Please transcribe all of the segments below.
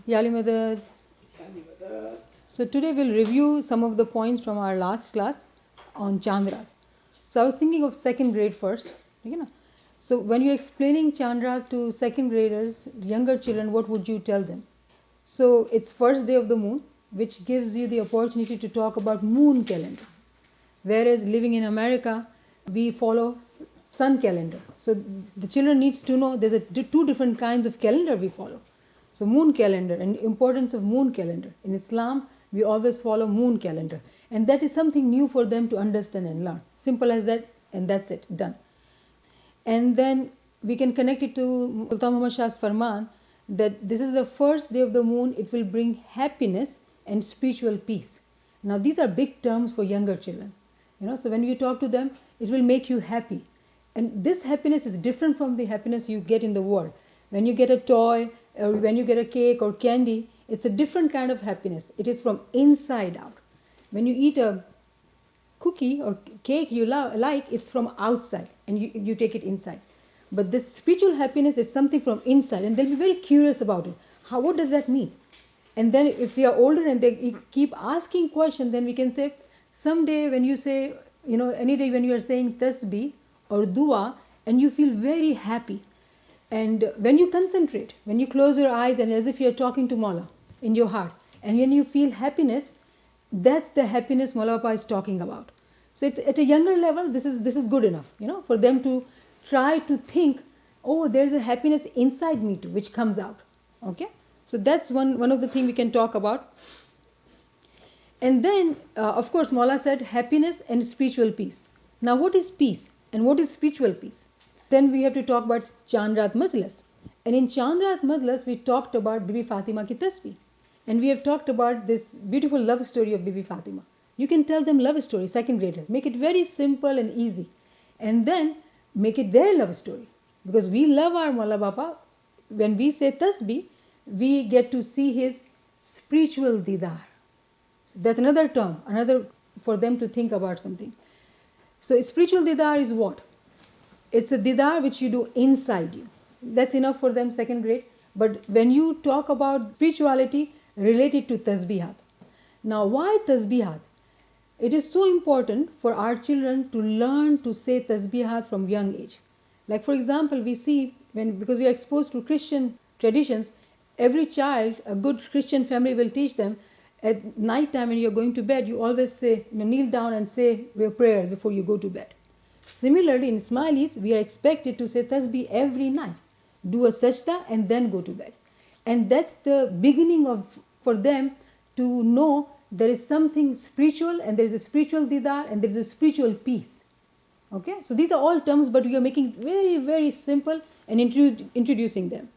Yali Madad. So today we'll review some of the points from our last class on Chandraat. So I was thinking of second grade first. So when you're explaining Chandraat to second graders, younger children, what would you tell them? So it's first day of the moon, which gives you the opportunity to talk about moon calendar. Whereas living in America, we follow sun calendar. So the children needs to know there's two different kinds of calendar we follow. So moon calendar and importance of moon calendar. In Islam, we always follow moon calendar. And that is something new for them to understand and learn. Simple as that, and that's it, done. And then we can connect it to Sultan Muhammad Shah's Farman that this is the first day of the moon, it will bring happiness and spiritual peace. Now these are big terms for younger children. So when you talk to them, it will make you happy. And this happiness is different from the happiness you get in the world. When you get a toy or when you get a cake or candy, it's a different kind of happiness. It is from inside out. When you eat a cookie or cake you like, it's from outside and you take it inside. But this spiritual happiness is something from inside, and they'll be very curious about it. What does that mean? And then if we are older and they keep asking questions, then we can say, someday when you say, any day when you are saying tasbih or dua and you feel very happy, and when you concentrate, when you close your eyes and as if you are talking to Mawla in your heart, and when you feel happiness, that's the happiness Mawla Papa is talking about. So it's at a younger level, this is good enough, for them to try to think, oh, there's a happiness inside me too, which comes out. Okay, so that's one of the things we can talk about. And then, of course, Mawla said happiness and spiritual peace. Now, what is peace and what is spiritual peace? Then we have to talk about Chandraat Majlis. And in Chandraat Majlis, we talked about Bibi Fatima ki tasbih. And we have talked about this beautiful love story of Bibi Fatima. You can tell them love story, second grader. Make it very simple and easy. And then make it their love story. Because we love our Mawla Bapa. When we say tasbih, we get to see his spiritual didar. So that's another term, another for them to think about something. So spiritual didar is what? It's a didar which you do inside you. That's enough for them, second grade. But when you talk about spirituality, relate it to tasbihat. Now, why tasbihat? It is so important for our children to learn to say tasbihat from young age. Like for example, we see because we are exposed to Christian traditions, every child, a good Christian family will teach them at night time when you're going to bed, you always say, kneel down and say your prayers before you go to bed. Similarly, in Ismailis, we are expected to say tasbih every night. Do a sajda and then go to bed. And that's the beginning for them to know there is something spiritual and there is a spiritual didar and there is a spiritual peace. Okay, so these are all terms, but we are making very, very simple and introducing them.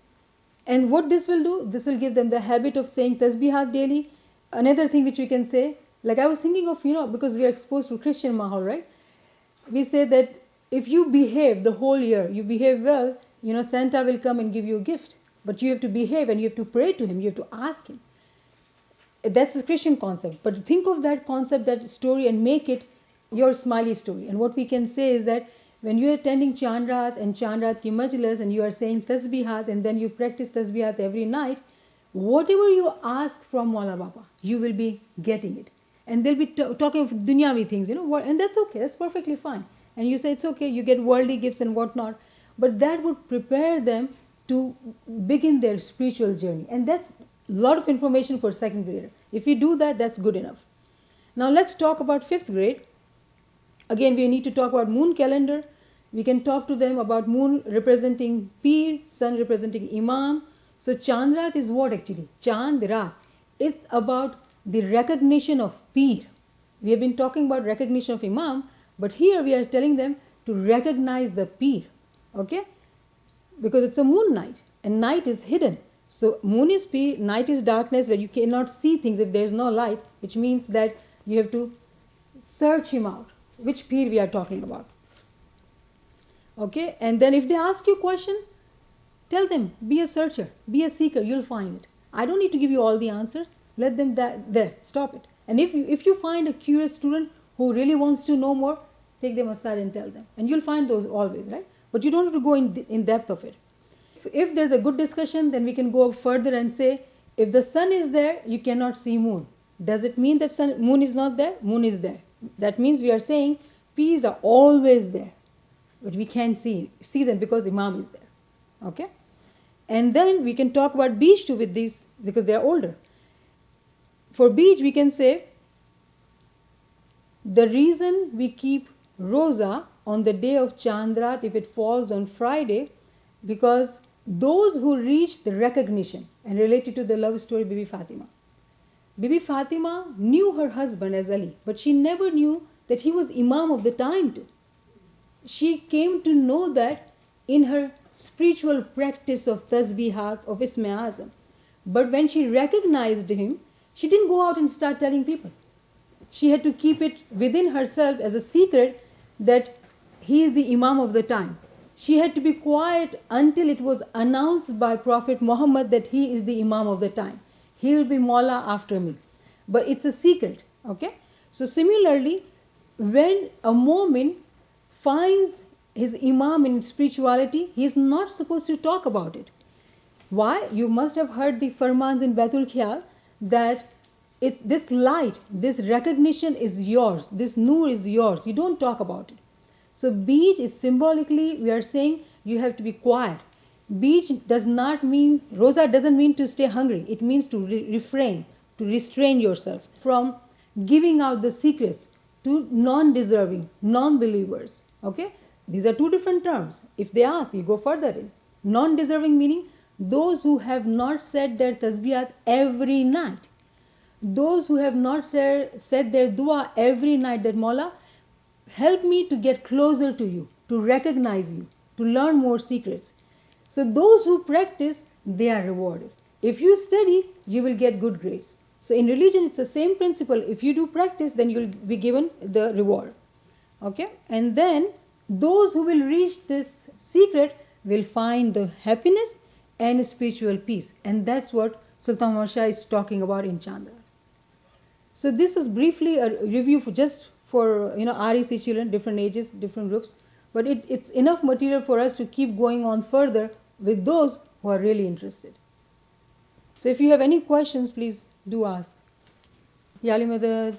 And what this will do, this will give them the habit of saying tasbihat daily. Another thing which we can say, like I was thinking of, because we are exposed to Christian mahal, right? We say that if you behave the whole year, you behave well, Santa will come and give you a gift. But you have to behave and you have to pray to him, you have to ask him. That's the Christian concept. But think of that concept, that story, and make it your Smiley story. And what we can say is that when you are attending Chandraat and Chandraat ki Majlis and you are saying tasbihat and then you practice tasbihat every night, whatever you ask from Mawla Baba, you will be getting it. And they'll be talking of dunyavi things, and that's okay, that's perfectly fine. And you say it's okay, you get worldly gifts and whatnot, but that would prepare them to begin their spiritual journey. And that's a lot of information for second grader. If we do that, that's good enough. Now let's talk about fifth grade. Again, we need to talk about moon calendar. We can talk to them about moon representing Peer, sun representing Imam. So Chandraat is what actually? Chandraat. It's about the recognition of Peer. We have been talking about recognition of Imam, but here we are telling them to recognize the Peer. Okay? Because it's a moon night and night is hidden. So moon is Peer, night is darkness where you cannot see things if there is no light, which means that you have to search him out. Which Peer we are talking about. Okay? And then if they ask you a question, tell them, be a searcher, be a seeker, you'll find it. I don't need to give you all the answers. Let them there, stop it. And if you find a curious student who really wants to know more, take them aside and tell them. And you'll find those always, right? But you don't have to go in depth of it. If there's a good discussion, then we can go further and say, If the sun is there, you cannot see moon. Does it mean that moon is not there? Moon is there. That means we are saying peas are always there, but we can't see them because Imam is there. Okay? And then we can talk about beach too with these because they are older. For beach, we can say the reason we keep Rosa on the day of Chandraat if it falls on Friday, because those who reach the recognition and related to the love story Bibi Fatima. Bibi Fatima knew her husband as Ali, but she never knew that he was Imam of the time too. She came to know that in her spiritual practice of tasbihat, of Isme Azam. But when she recognized him, she didn't go out and start telling people. She had to keep it within herself as a secret that he is the Imam of the time. She had to be quiet until it was announced by Prophet Muhammad that he is the Imam of the time. He will be Mawla after me. But it's a secret. Okay? So similarly, when a Mu'min finds his Imam in spirituality, he is not supposed to talk about it. Why? You must have heard the Farmans in Baitul Khiyal that it's this light, this recognition is yours, this nur is yours. You don't talk about it. So beach is symbolically, we are saying you have to be quiet. Beach does not mean, Rosa doesn't mean to stay hungry. It means to refrain, to restrain yourself from giving out the secrets to non-deserving, non-believers. Okay? These are two different terms. If they ask, you go further in. Non-deserving meaning those who have not said their tasbihat every night. Those who have not said their dua every night, that Mawla, help me to get closer to you, to recognize you, to learn more secrets. So those who practice, they are rewarded. If you study, you will get good grades. So in religion, it's the same principle. If you do practice, then you will be given the reward. Okay? And then those who will reach this secret will find the happiness and spiritual peace. And that's what Sultan Muhammad Shah is talking about in Chandraat. So this was briefly a review for REC children, different ages, different groups. But it's enough material for us to keep going on further with those who are really interested. So if you have any questions, please do ask. Yali Madad.